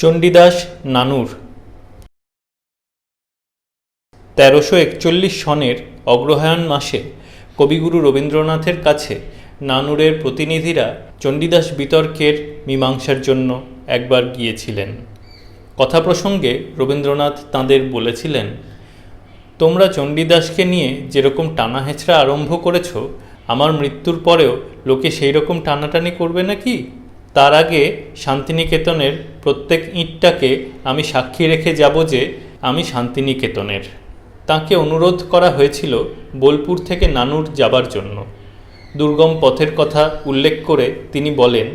চণ্ডীদাস নানুর ১৩৪১ সনের অগ্রহায়ণ মাসে কবিগুরু রবীন্দ্রনাথের কাছে নানুরের প্রতিনিধিরা চণ্ডীদাস বিতর্কের মীমাংসার জন্য একবার গিয়েছিলেন। কথা প্রসঙ্গে রবীন্দ্রনাথ তাঁদের বলেছিলেন, তোমরা চণ্ডীদাসকে নিয়ে যেরকম টানা হেঁচড়া আরম্ভ করেছ, আমার মৃত্যুর পরেও লোকে সেই রকম টানাটানি করবে নাকি? তার আগে শান্তিনিকেতনের প্রত্যেক ইঁটটাকে আমি সাক্ষী রেখে যাব যে আমি শান্তিনিকেতনের। তাঁকে অনুরোধ করা হয়েছিল বোলপুর থেকে নানুর যাবার জন্য। দুর্গম পথের কথা উল্লেখ করে তিনি বলেন,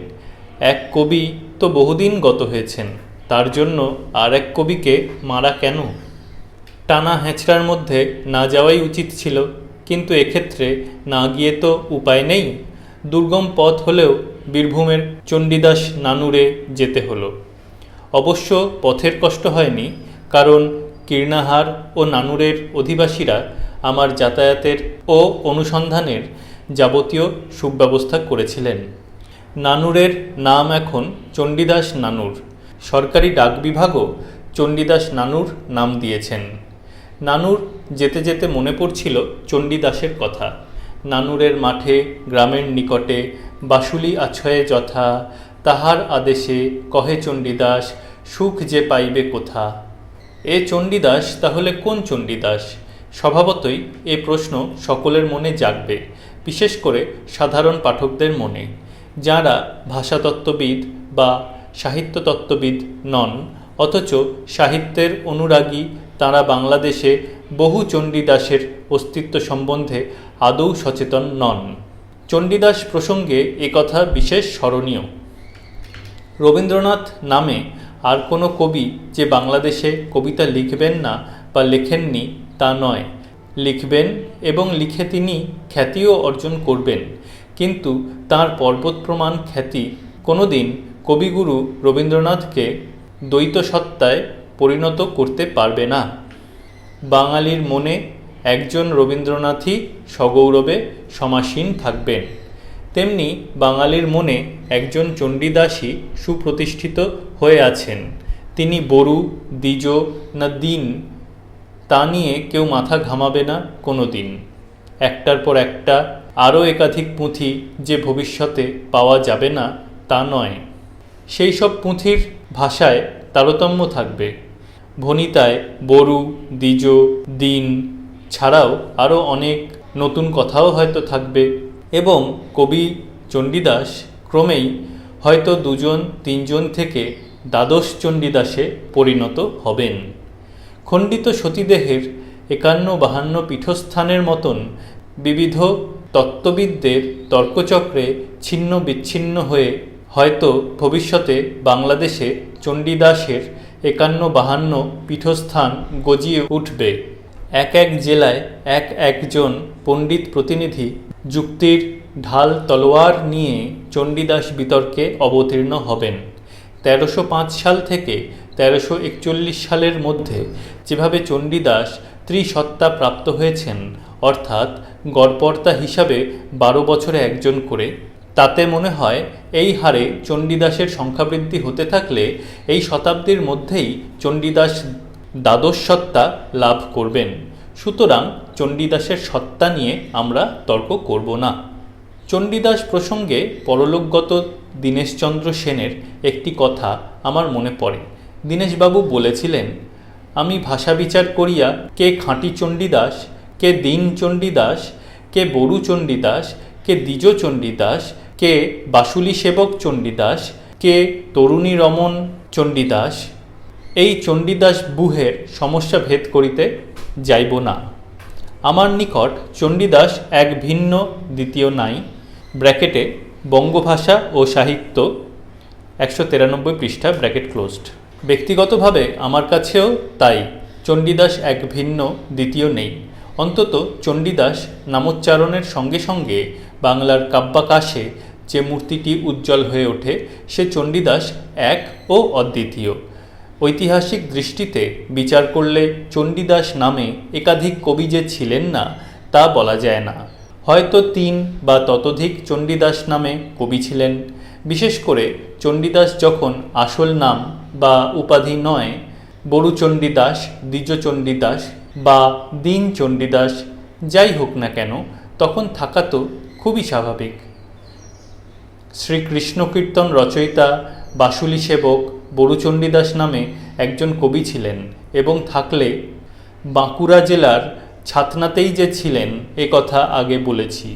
এক কবি তো বহুদিন গত হয়েছেন, তার জন্য আর এক কবিকে মারা কেন? টানা হেঁচড়ার মধ্যে না যাওয়াই উচিত ছিল, কিন্তু এক্ষেত্রে না গিয়ে তো উপায় নেই। দুর্গম পথ হলেও বীরভূমের চণ্ডীদাস নানুরে যেতে হলো। অবশ্য পথের কষ্ট হয়নি, কারণ কীর্ণাহার ও নানুরের অধিবাসীরা আমার যাতায়াতের ও অনুসন্ধানের যাবতীয় সুব্যবস্থা করেছিলেন। নানুরের নাম এখন চণ্ডীদাস নানুর। সরকারি ডাক বিভাগও চণ্ডীদাস নানুর নাম দিয়েছেন। নানুর যেতে যেতে মনে পড়ছিল চণ্ডীদাসের কথা। নানুরের মাঠে গ্রামের নিকটে বাসুলি আছয়ে যথা, তাহার আদেশে কহে চণ্ডীদাস, সুখ যে পাইবে কোথা। এ চণ্ডীদাস তাহলে কোন চণ্ডীদাস? স্বভাবতই এ প্রশ্ন সকলের মনে জাগবে, বিশেষ করে সাধারণ পাঠকদের মনে, যাঁরা ভাষাতত্ত্ববিদ বা সাহিত্যতত্ত্ববিদ নন, অথচ সাহিত্যের অনুরাগী। তাঁরা বাংলাদেশে বহু চণ্ডীদাসের অস্তিত্ব সম্বন্ধে আদৌ সচেতন নন। চণ্ডীদাস প্রসঙ্গে একথা বিশেষ স্মরণীয়। রবীন্দ্রনাথ নামে আর কোনো কবি যে বাংলাদেশে কবিতা লিখবেন না বা লেখেননি তা নয়, লিখবেন এবং লিখে তিনি খ্যাতিও অর্জন করবেন, কিন্তু তাঁর পর্বত প্রমাণ খ্যাতি কোনোদিন কবিগুরু রবীন্দ্রনাথকে দ্বৈত সত্তায় পরিণত করতে পারবে না। বাঙালির মনে একজন রবীন্দ্রনাথই সগৌরবে সমাসীন থাকবেন, তেমনি বাঙালির মনে একজন চণ্ডীদাসই সুপ্রতিষ্ঠিত হয়ে আছেন। তিনি বরু, দ্বিজ না দিন তা নিয়ে কেউ মাথা ঘামাবে না কোনো দিন। একটার পর একটা আরও একাধিক পুঁথি যে ভবিষ্যতে পাওয়া যাবে না তা নয়, সেই সব পুঁথির ভাষায় তারতম্য থাকবে। ভণিতায় বরু, দ্বিজ, দিন ছাড়াও আরও অনেক নতুন কথাও হয়তো থাকবে, এবং কবি চণ্ডীদাস ক্রমেই হয়তো দুজন তিনজন থেকে দ্বাদশ চণ্ডীদাসে পরিণত হবেন। খণ্ডিত সতীদেহের ৫১-৫২ পীঠস্থানের মতন বিবিধ তত্ত্ববিদদের তর্কচক্রে ছিন্ন বিচ্ছিন্ন হয়ে হয়তো ভবিষ্যতে বাংলাদেশে চণ্ডীদাসের ৫১-৫২ পীঠস্থান গজিয়ে উঠবে। এক এক জেলায় এক একজন পণ্ডিত প্রতিনিধি যুক্তির ঢাল তলোয়ার নিয়ে চণ্ডীদাস বিতর্কে অবতীর্ণ হবেন। ১৩০৫ সাল থেকে ১৩৪১ সালের মধ্যে যেভাবে চণ্ডীদাস ত্রিসত্তা প্রাপ্ত হয়েছেন, অর্থাৎ গড়পড়তা হিসাবে ১২ বছরে একজন করে, তাতে মনে হয় এই হারে চণ্ডীদাসের সংখ্যাবৃদ্ধি হতে থাকলে এই শতাব্দীর মধ্যেই চণ্ডীদাস দ্বাদশ সত্তা লাভ করবেন। সুতরাং চণ্ডীদাসের সত্তা নিয়ে আমরা তর্ক করব না। চণ্ডীদাস প্রসঙ্গে পরলোকগত দীনেশচন্দ্র সেনের একটি কথা আমার মনে পড়ে। দীনেশবাবু বলেছিলেন, আমি ভাষা বিচার করিয়া কে খাঁটি চণ্ডীদাস, কে দীন চণ্ডীদাস, কে বরু চণ্ডীদাস, কে দ্বিজ চণ্ডীদাস, কে বাসুলি সেবক চণ্ডীদাস, কে তরুণী রমণ চণ্ডীদাস, এই চণ্ডীদাস বুহের সমস্যা ভেদ করিতে যাইব না। আমার নিকট চণ্ডীদাস এক ভিন্ন দ্বিতীয় নাই। ব্র্যাকেটে বঙ্গভাষা ও সাহিত্য ১৯৩ পৃষ্ঠা ব্র্যাকেট ক্লোজড। ব্যক্তিগতভাবে আমার কাছেও তাই চণ্ডীদাস এক ভিন্ন দ্বিতীয় নেই। অন্তত চণ্ডীদাস নামোচ্চারণের সঙ্গে সঙ্গে বাংলার কাব্যাকাশে যে মূর্তিটি উজ্জ্বল হয়ে ওঠে, সে চণ্ডীদাস এক ও অদ্বিতীয়। ঐতিহাসিক দৃষ্টিতে বিচার করলে চণ্ডীদাস নামে একাধিক কবি যে ছিলেন না তা বলা যায় না। হয়তো ৩ বা ততোধিক চণ্ডীদাস নামে কবি ছিলেন। বিশেষ করে চণ্ডীদাস যখন আসল নাম বা উপাধি নয় বড়ু চণ্ডীদাস, দ্বিজ চণ্ডীদাস বা দীন চণ্ডীদাস যাই হোক না কেন, তখন থাকা তো খুবই স্বাভাবিক। শ্রীকৃষ্ণ কীর্তন রচয়িতা বাসুলি সেবক বড়ু চণ্ডীদাস নামে একজন কবি ছিলেন এবং থাকলে বাঁকুড়া জেলার ছাতনাতেই যে ছিলেন এ কথা আগে বলেছি।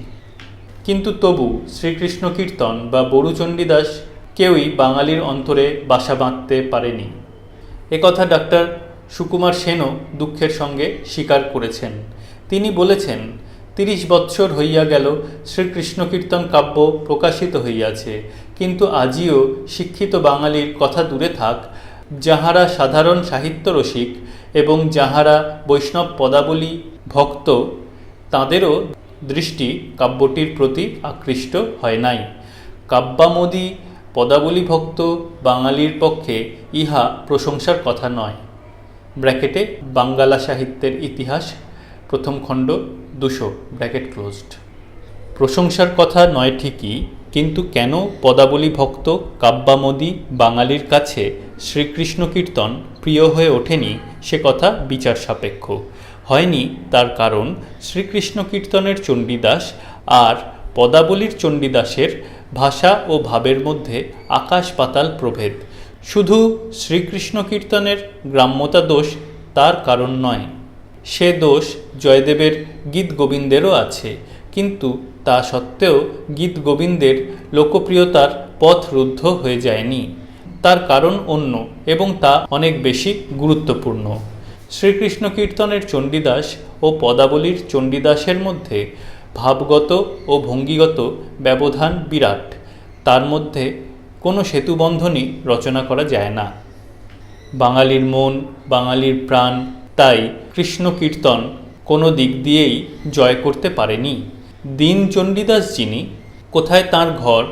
কিন্তু তবু শ্রীকৃষ্ণ কীর্তন বা বড়ু চণ্ডীদাস কেউই বাঙালির অন্তরে বাসা বাঁধতে পারেনি। একথা ডাক্তার সুকুমার সেনও দুঃখের সঙ্গে স্বীকার করেছেন। তিনি বলেছেন, ৩০ বৎসর হইয়া গেল শ্রীকৃষ্ণ কীর্তন কাব্য প্রকাশিত হইয়াছে, কিন্তু আজিও শিক্ষিত বাঙালির কথা দূরে থাক, যাহারা সাধারণ সাহিত্য রসিক এবং যাহারা বৈষ্ণব পদাবলী ভক্ত, তাঁদেরও দৃষ্টি কাব্যটির প্রতি আকৃষ্ট হয় নাই। কাব্যামোদী পদাবলী ভক্ত বাঙালির পক্ষে ইহা প্রশংসার কথা নয়। ব্র্যাকেটে বাঙ্গালা সাহিত্যের ইতিহাস, প্রথম খণ্ড 200, ব্র্যাকেট ক্লোজড। প্রশংসার কথা নয় ঠিকই, কিন্তু কেন পদাবলী ভক্ত কাব্যামোদী বাঙালির কাছে শ্রীকৃষ্ণ কীর্তন প্রিয় হয়ে ওঠেনি সে কথা বিচার সাপেক্ষ। হয়নি তার কারণ শ্রীকৃষ্ণ কীর্তনের চণ্ডীদাস আর পদাবলীর চণ্ডীদাসের ভাষা ও ভাবের মধ্যে আকাশ পাতাল প্রভেদ। শুধু শ্রীকৃষ্ণ কীর্তনের গ্রাম্যতা দোষ তার কারণ নয়, সে দোষ জয়দেবের গীত গোবিন্দেরও আছে, কিন্তু তা সত্ত্বেও গীত গোবিন্দের লোকপ্রিয়তার পথ রুদ্ধ হয়ে যায়নি। তার কারণ অন্য এবং তা অনেক বেশি গুরুত্বপূর্ণ। শ্রীকৃষ্ণ কীর্তনের চণ্ডীদাস ও পদাবলীর চণ্ডীদাসের মধ্যে ভাবগত ও ভঙ্গিগত ব্যবধান বিরাট। তার মধ্যে কোনো সেতুবন্ধনই রচনা করা যায় না। বাঙালির মন, বাঙালির প্রাণ, তাই কৃষ্ণ কীর্তন কোনো দিক দিয়েই জয় করতে পারেনি। দীন চণ্ডীদাস যিনি, কোথায় তাঁর ঘর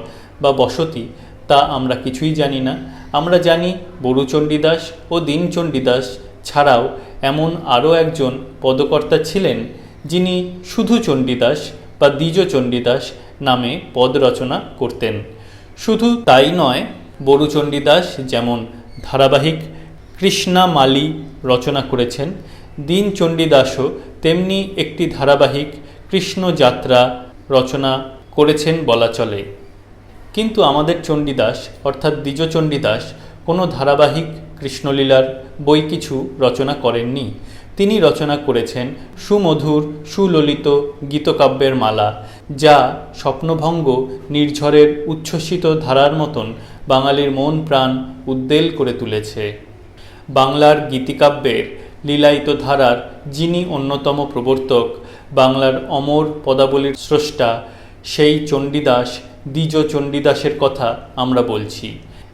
বা বসতি তা আমরা কিছুই জানি না। আমরা জানি বড়ু চণ্ডীদাস ও দীন চণ্ডীদাস ছাড়াও এমন আরও একজন পদকর্তা ছিলেন যিনি শুধু চণ্ডীদাস বা দ্বিজ চণ্ডীদাস নামে পদ রচনা করতেন। শুধু তাই নয়, বড়ু চণ্ডীদাস যেমন ধারাবাহিক কৃষ্ণামালী রচনা করেছেন, দীন চণ্ডীদাসও তেমনি একটি ধারাবাহিক কৃষ্ণযাত্রা রচনা করেছেন বলা চলে। কিন্তু আমাদের চণ্ডীদাস অর্থাৎ দ্বিজ চণ্ডীদাস কোনো ধারাবাহিক কৃষ্ণলীলার বই কিছু রচনা করেননি। তিনি রচনা করেছেন সুমধুর সুললিত গীতকাব্যের মালা, যা স্বপ্নভঙ্গ নির্ঝরের উচ্ছ্বসিত ধারার মতন বাঙালির মন প্রাণ উদ্বেল করে তুলেছে। বাংলার গীতিকাব্যের লীলায়িত ধারার যিনি অন্যতম প্রবর্তক, বাংলার অমর পদাবলীর স্রষ্টা, সেই চণ্ডীদাস দ্বিজ চণ্ডীদাসের কথা আমরা বলছি।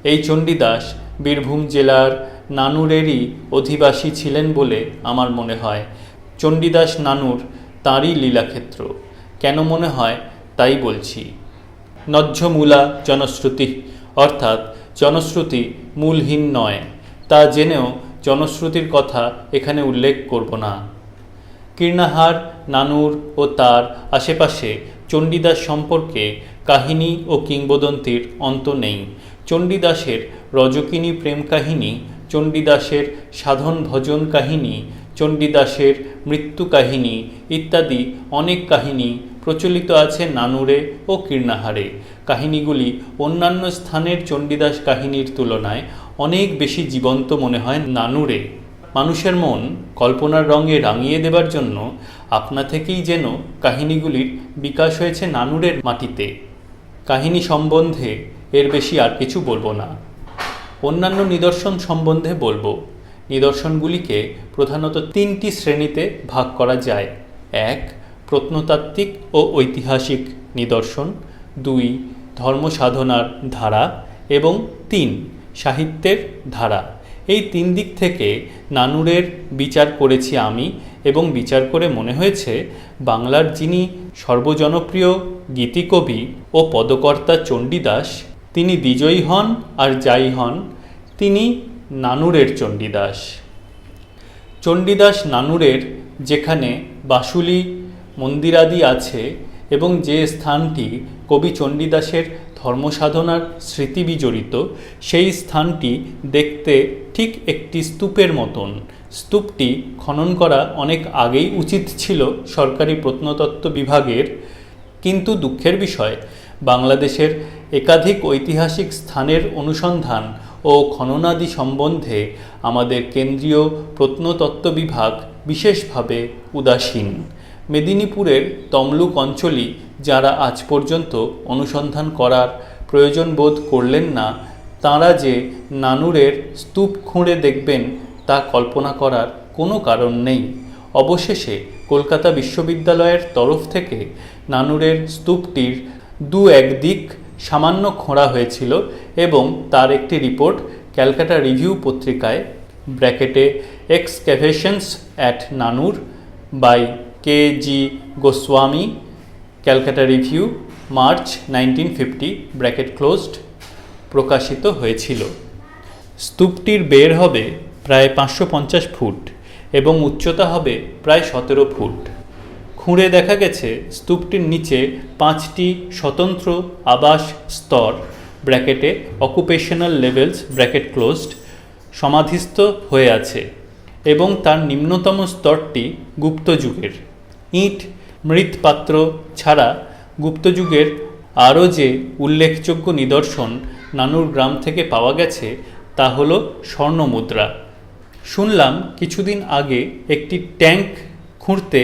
এই চণ্ডীদাস বীরভূম জেলার নানুরেরই অধিবাসী ছিলেন বলে আমার মনে হয়। চণ্ডীদাস নানুর তাঁরই লীলাক্ষেত্র। কেন মনে হয় তাই বলছি। নজ্জমূলা জনশ্রুতি, অর্থাৎ জনশ্রুতি মূলহীন নয়, তা জেনেও জনশ্রুতির কথা এখানে উল্লেখ করব না। কীর্ণাহার, নানুর ও তার আশেপাশে চণ্ডীদাস সম্পর্কে কাহিনী ও কিংবদন্তির অন্ত নেই। চণ্ডীদাসের রজকিনী প্রেম কাহিনী, চণ্ডীদাসের সাধন ভজন কাহিনী, চণ্ডীদাসের মৃত্যু কাহিনী ইত্যাদি অনেক কাহিনী প্রচলিত আছে নানুরে ও কীর্ণাহারে। কাহিনীগুলি অন্যান্য স্থানের চণ্ডীদাস কাহিনীর তুলনায় অনেক বেশি জীবন্ত মনে হয় নানুরে। মানুষের মন কল্পনার রঙে রাঙিয়ে দেবার জন্য আপনা থেকেই যেন কাহিনীগুলির বিকাশ হয়েছে নানুরের মাটিতে। কাহিনী সম্বন্ধে এর বেশি আর কিছু বলবো না। অন্যান্য নিদর্শন সম্বন্ধে বলবো। নিদর্শনগুলিকে প্রধানত 3টি শ্রেণীতে ভাগ করা যায়। 1. প্রত্নতাত্ত্বিক ও ঐতিহাসিক নিদর্শন, 2. ধর্মসাধনার ধারা এবং 3. সাহিত্যের ধারা। এই 3 দিক থেকে নানুরের বিচার করেছি আমি, এবং বিচার করে মনে হয়েছে বাংলার যিনি সর্বজনপ্রিয় গীতিকবি ও পদকর্তা চণ্ডীদাস, তিনি দ্বিজই হন আর যাই হন, তিনি নানুরের চণ্ডীদাস। চণ্ডীদাস নানুরের যেখানে বাসুলি মন্দিরাদি আছে এবং যে স্থানটি কবি চণ্ডীদাসের ধর্মসাধনার স্মৃতি বিজড়িত। সেই স্থানটি দেখতে ঠিক একটি স্তূপের মতন। স্তূপটি খনন করা অনেক আগেই উচিত ছিল সরকারি প্রত্নতত্ত্ব বিভাগের, কিন্তু দুঃখের বিষয় বাংলাদেশের একাধিক ঐতিহাসিক স্থানের অনুসন্ধান ও খননাদি সম্বন্ধে আমাদের কেন্দ্রীয় প্রত্নতত্ত্ব বিভাগ বিশেষভাবে উদাসীন। মেদিনীপুরের তমলুক অঞ্চলই যারা আজ পর্যন্ত অনুসন্ধান করার প্রয়োজন বোধ করলেন না, তাঁরা যে নানুরের স্তূপ খুঁড়ে দেখবেন তা কল্পনা করার কোনো কারণ নেই। অবশেষে কলকাতা বিশ্ববিদ্যালয়ের তরফ থেকে নানুরের স্তূপটির এক দিক সামান্য খোঁড়া হয়েছিল এবং তার একটি রিপোর্ট ক্যালকাটা রিভিউ পত্রিকায় ব্র্যাকেটে excavations at Nanur by K G. Goswami, Calcutta review, March 1950 bracket closed, প্রকাশিত হয়েছিল। স্তূপটির বের হবে প্রায় 550 ফুট এবং উচ্চতা হবে প্রায় 17 ফুট। খুঁড়ে দেখা গেছে স্তূপটির নিচে 5টি স্বতন্ত্র আবাস স্তর ব্র্যাকেটে অকুপেশনাল লেভেলস ব্র্যাকেট ক্লোজড সমাধিস্থ হয়ে আছে এবং তার নিম্নতম স্তরটি গুপ্তযুগের। ইট মৃৎপাত্র ছাড়া গুপ্তযুগের আরও যে উল্লেখযোগ্য নিদর্শন নানুর গ্রাম থেকে পাওয়া গেছে তা হল স্বর্ণমুদ্রা। শুনলাম কিছুদিন আগে একটি ট্যাঙ্ক খুঁড়তে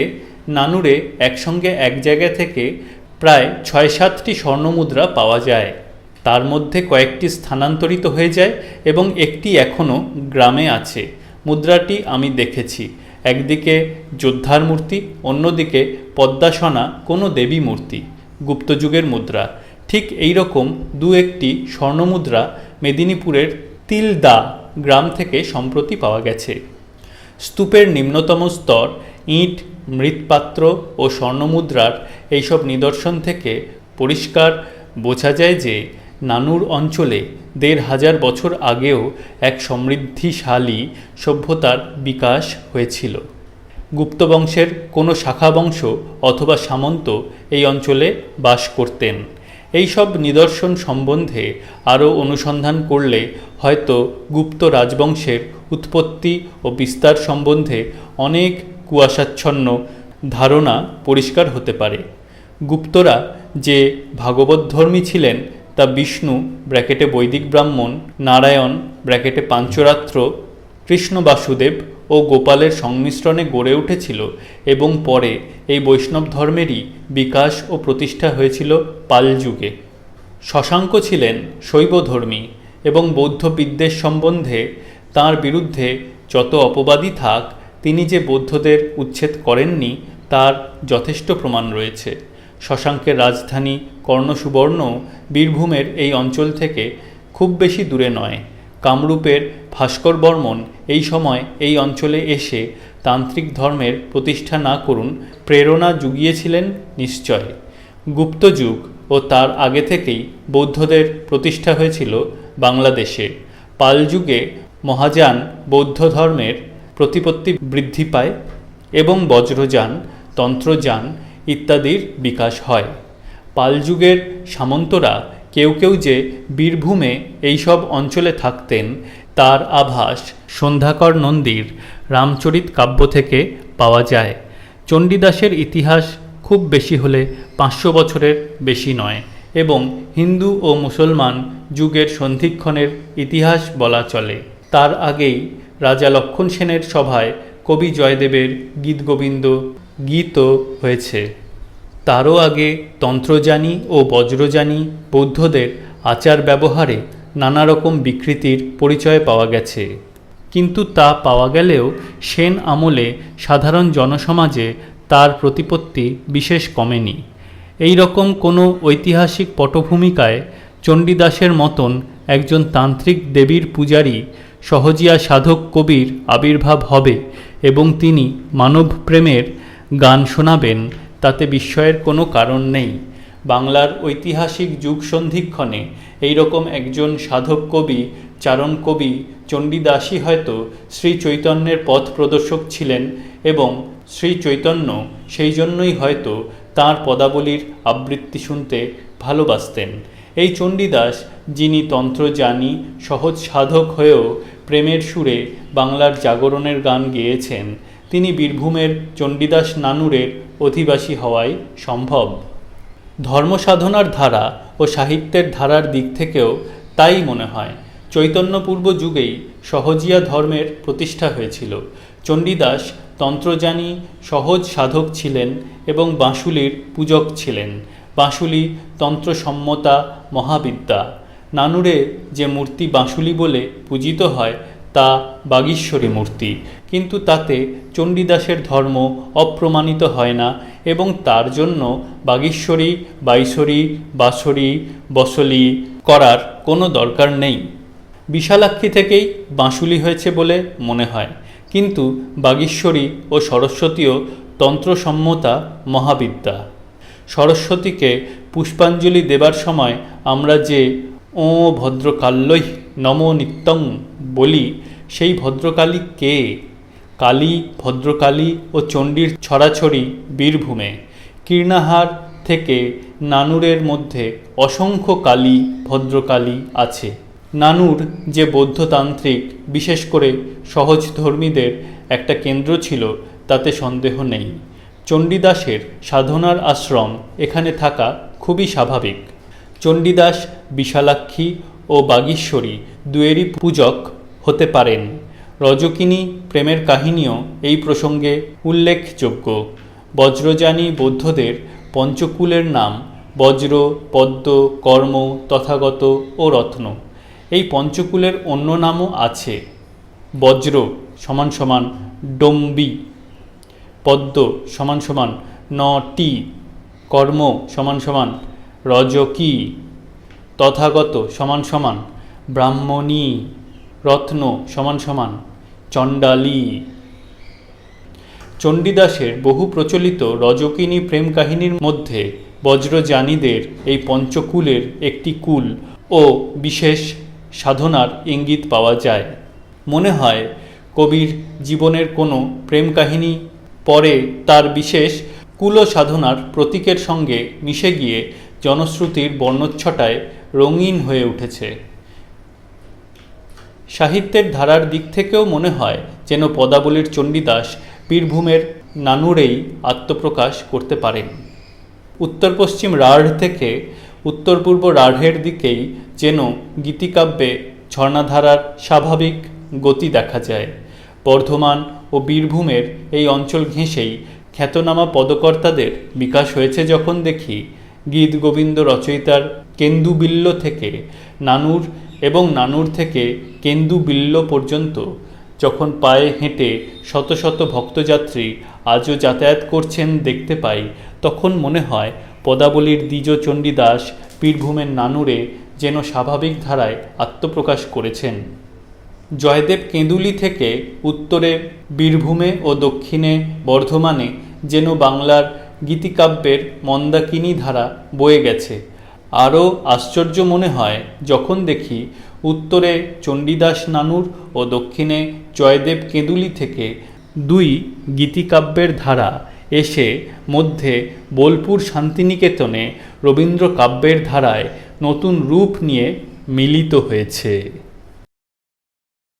নানুরে একসঙ্গে এক জায়গা থেকে প্রায় 6-7টি স্বর্ণমুদ্রা পাওয়া যায়। তার মধ্যে কয়েকটি স্থানান্তরিত হয়ে যায় এবং একটি এখনও গ্রামে আছে। মুদ্রাটি আমি দেখেছি। একদিকে যোদ্ধার মূর্তি, অন্যদিকে পদ্মাসনা কোনো দেবী মূর্তি, গুপ্তযুগের মুদ্রা। ঠিক এই রকম একটি স্বর্ণমুদ্রা মেদিনীপুরের তিলদা গ্রাম থেকে সম্প্রতি পাওয়া গেছে। স্তূপের নিম্নতম স্তর ইট, মৃৎপাত্র ও স্বর্ণমুদ্রার এইসব নিদর্শন থেকে পরিষ্কার বোঝা যায় যে নানুর অঞ্চলে 1500 বছর আগেও এক সমৃদ্ধিশালী সভ্যতার বিকাশ হয়েছিল। গুপ্ত বংশের কোনো শাখা বংশ অথবা সামন্ত এই অঞ্চলে বাস করতেন। এই সব নিদর্শন সম্বন্ধে আরও অনুসন্ধান করলে হয়তো গুপ্ত রাজবংশের উৎপত্তি ও বিস্তার সম্বন্ধে অনেক কুয়াশাচ্ছন্ন ধারণা পরিষ্কার হতে পারে। গুপ্তরা যে ভাগবতধর্মী ছিলেন তা বিষ্ণু ব্র্যাকেটে বৈদিক ব্রাহ্মণ, নারায়ণ ব্র্যাকেটে পাঞ্চরাত্র, কৃষ্ণ বাসুদেব ও গোপালের সংমিশ্রণে গড়ে উঠেছিল এবং পরে এই বৈষ্ণব ধর্মেরই বিকাশ ও প্রতিষ্ঠা হয়েছিল পাল যুগে। শশাঙ্ক ছিলেন শৈবধর্মী এবং বৌদ্ধ বিদ্বেষ সম্বন্ধে তাঁর বিরুদ্ধে যত অপবাদই থাক, তিনি যে বৌদ্ধদের উচ্ছেদ করেননি তার যথেষ্ট প্রমাণ রয়েছে। শশাঙ্কের রাজধানী কর্ণসুবর্ণ বীরভূমের এই অঞ্চল থেকে খুব বেশি দূরে নয়। কামরূপের ভাস্কর বর্মন এই সময় এই অঞ্চলে এসে তান্ত্রিক ধর্মের প্রতিষ্ঠা না করুন প্রেরণা জুগিয়েছিলেন নিশ্চয়। গুপ্তযুগ ও তার আগে থেকেই বৌদ্ধদের প্রতিষ্ঠা হয়েছিল বাংলাদেশে। পাল যুগে মহাযান বৌদ্ধ ধর্মের প্রতিপত্তি বৃদ্ধি পায় এবং বজ্রযান, তন্ত্রযান ইত্যাদির বিকাশ হয়। পাল যুগের সামন্তরা কেউ কেউ যে বীরভূমে এইসব অঞ্চলে থাকতেন তার আভাস সন্ধ্যাকর নন্দীর রামচরিত কাব্য থেকে পাওয়া যায়। চণ্ডীদাসের ইতিহাস খুব বেশি হলে 500 বছরের বেশি নয় এবং হিন্দু ও মুসলমান যুগের সন্ধিক্ষণের ইতিহাস বলা চলে। তার আগেই রাজা লক্ষণ সেনের সভায় কবি জয়দেবের গীতগোবিন্দ গীতও হয়েছে। তারও আগে তন্ত্রযানী ও বজ্রযানী বৌদ্ধদের আচার ব্যবহারে নানা রকম বিকৃতির পরিচয় পাওয়া গেছে। কিন্তু তা পাওয়া গেলেও সেন আমলে সাধারণ জনসমাজে তার প্রতিপত্তি বিশেষ কমেনি। এই রকম কোনো ঐতিহাসিক পটভূমিকায় চণ্ডীদাসের মতন একজন তান্ত্রিক দেবীর পূজারী সহজিয়া সাধক কবির আবির্ভাব হবে এবং তিনি মানব প্রেমের গান শোনাবেন, তাতে বিস্ময়ের কোনো কারণ নেই। বাংলার ঐতিহাসিক যুগ সন্ধিক্ষণে এইরকম একজন সাধক কবি, চারণ কবি চণ্ডীদাসই হয়তো শ্রী চৈতন্যের পথ প্রদর্শক ছিলেন এবং শ্রী চৈতন্য সেই জন্যই হয়তো তাঁর পদাবলীর আবৃত্তি শুনতে ভালোবাসতেন। এই চণ্ডীদাস, যিনি তন্ত্রজ্ঞানী সহজ সাধক হয়েও প্রেমের সুরে বাংলার জাগরণের গান গেয়েছেন, তিনি বীরভূমের চণ্ডীদাস নানুরের অধিবাসী হওয়াই সম্ভব। ধর্মসাধনার ধারা ও সাহিত্যের ধারার দিক থেকেও তাই মনে হয়। চৈতন্যপূর্ব যুগেই সহজিয়া ধর্মের প্রতিষ্ঠা হয়েছিল। চণ্ডীদাস তন্ত্রজ্ঞানী সহজ সাধক ছিলেন এবং বাঁশুলির পূজক ছিলেন। বাঁশুলি তন্ত্রসম্মতা মহাবিদ্যা। নানুরে যে মূর্তি বাঁশুলি বলে পূজিত হয় তা বাগীশ্বরী মূর্তি, কিন্তু তাতে চণ্ডীদাসের ধর্ম অপ্রমাণিত হয় না এবং তার জন্য বাগীশ্বরী, বাইশরী, বাঁশরী, বসলি করার কোনো দরকার নেই। বিশালাক্ষী থেকেই বাঁশুলি হয়েছে বলে মনে হয়, কিন্তু বাগীশ্বরী ও সরস্বতীও তন্ত্রসম্মতা মহাবিদ্যা। সরস্বতীকে পুষ্পাঞ্জলি দেবার সময় আমরা যে ও ভদ্রকাল্যৈ নমো নিত্যং বলি, সেই ভদ্রকালী কে? কালী, ভদ্রকালী ও চণ্ডীর ছড়াছড়ি বীরভূমে। কীর্ণাহার থেকে নানুরের মধ্যে অসংখ্য কালী, ভদ্রকালী আছে। নানুর যে বৌদ্ধতান্ত্রিক, বিশেষ করে সহজধর্মীদের একটা কেন্দ্র ছিল তাতে সন্দেহ নেই। চণ্ডীদাসের সাধনার আশ্রম এখানে থাকা খুবই স্বাভাবিক। চণ্ডীদাস বিশালাক্ষী ও বাগীশ্বরী দুয়েরই পূজক হতে পারেন। রজকিনী প্রেমের কাহিনীও এই প্রসঙ্গে উল্লেখযোগ্য। বজ্রযানী বৌদ্ধদের পঞ্চকুলের নাম বজ্র, পদ্ম, কর্ম, তথাগত ও রত্ন। এই পঞ্চকুলের অন্য নামও আছে। বজ্র সমান সমান ডম্বি, পদ্ম সমান সমান নটি, কর্ম সমান সমান রজকী, তথাগত সমান সমান ব্রাহ্মণী, রত্ন সমান সমান চণ্ডালী। চণ্ডীদাসের বহু প্রচলিত রজকিনী প্রেম কাহিনীর মধ্যে বজ্রযানীদের এই পঞ্চকুলের একটি কুল ও বিশেষ সাধনার ইঙ্গিত পাওয়া যায়। মনে হয় কবির জীবনের কোনো প্রেম কাহিনী পরে তার বিশেষ কুল সাধনার প্রতীকের সঙ্গে মিশে গিয়ে জনশ্রুতির বর্ণচ্ছটায় রঙিন হয়ে উঠেছে। সাহিত্যের ধারার দিক থেকেও মনে হয় যেন পদাবলীর চণ্ডীদাস বীরভূমের নানুরেই আত্মপ্রকাশ করতে পারেন। উত্তর পশ্চিম রাঢ় থেকে উত্তর পূর্ব রাঢ়ের দিকেই যেন গীতিকাব্যে ঝর্ণাধারার স্বাভাবিক গতি দেখা যায়। বর্ধমান ও বীরভূমের এই অঞ্চল ঘেঁষেই খ্যাতনামা পদকর্তাদের বিকাশ হয়েছে যখন দেখি, গীত গোবিন্দ রচয়িতার কেন্দুবিল্ল থেকে নানুর এবং নানুর থেকে কেন্দুবিল্ল পর্যন্ত যখন পায়ে হেঁটে শত শত ভক্তযাত্রী আজও যাতায়াত করছেন দেখতে পাই, তখন মনে হয় পদাবলীর দ্বিজ চণ্ডীদাস বীরভূমের নানুরে যেন স্বাভাবিক ধারায় আত্মপ্রকাশ করেছেন। জয়দেব কেঁদুলি থেকে উত্তরে বীরভূমে ও দক্ষিণে বর্ধমানে যেন বাংলার গীতিকাব্যের মন্দাকিনী ধারা বয়ে গেছে। আরও আশ্চর্য মনে হয় যখন দেখি উত্তরে চণ্ডীদাস নানুর ও দক্ষিণে জয়দেব কেঁদুলি থেকে দুই গীতিকাব্যের ধারা এসে মধ্যে বোলপুর শান্তিনিকেতনে রবীন্দ্র কাব্যের ধারায় নতুন রূপ নিয়ে মিলিত হয়েছে।